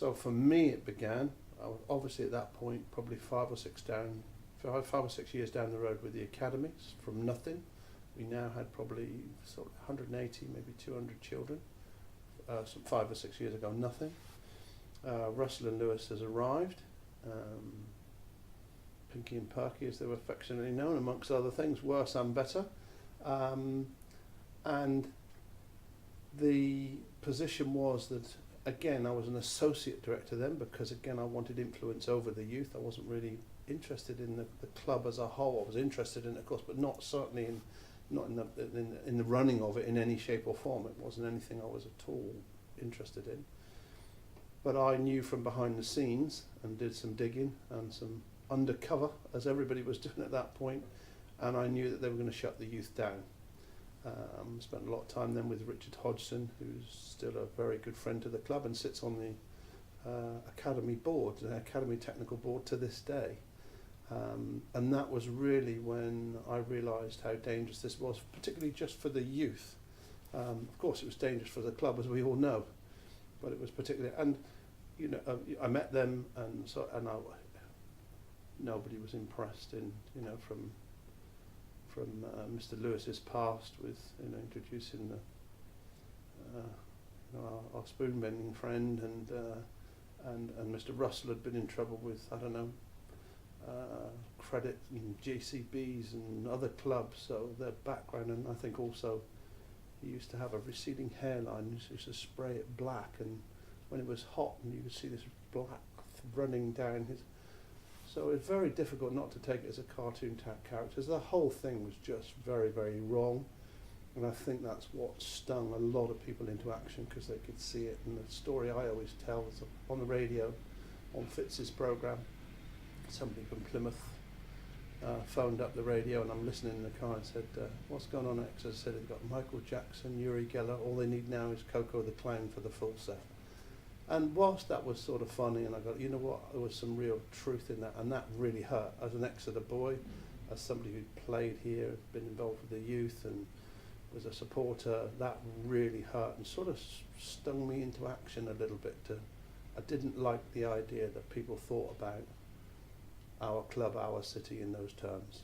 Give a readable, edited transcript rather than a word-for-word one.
So for me, it began. I was obviously at that point probably 5 or 6 years down the road with the academies from nothing. We now had probably sort of 180, maybe 200 children. Some 5 or 6 years ago, nothing. Russell and Lewis has arrived. Pinky and Perky, as they were affectionately known, amongst other things, worse and better. And the position was that, again, I was an associate director then because, again, I wanted influence over the youth. I wasn't really interested in the club as a whole. I was interested in it, of course, but not certainly in the running of it in any shape or form. It wasn't anything I was at all interested in. But I knew from behind the scenes and did some digging and some undercover, as everybody was doing at that point, and I knew that they were going to shut the youth down. Spent a lot of time then with Richard Hodgson, who's still a very good friend to the club and sits on the academy board, the academy technical board to this day. And that was really when I realised how dangerous this was, particularly just for the youth. Of course, it was dangerous for the club, as we all know, but it was particularly. And you know, I met them, and nobody was impressed in, you know, from Mr. Lewis's past with, you know, introducing the our spoon bending friend, and Mr. Russell had been in trouble with, I don't know, credit and JCBs and other clubs, so their background, and I think also he used to have a receding hairline. He used to spray it black, and when it was hot, and you could see this black running down his. So it's very difficult not to take it as a cartoon character. The whole thing was just very, very wrong, and I think that's what stung a lot of people into action because they could see it. And the story I always tell is on the radio, on Fitz's programme. Somebody from Plymouth phoned up the radio, and I'm listening in the car and said, "What's going on next?" I said, "They've got Michael Jackson, Uri Geller. All they need now is Coco the Clown for the full set." And whilst that was sort of funny, and I got, you know what, there was some real truth in that, and that really hurt. As an Exeter boy, as somebody who'd played here, been involved with the youth, and was a supporter, that really hurt and sort of stung me into action a little bit. I didn't like the idea that people thought about our club, our city in those terms.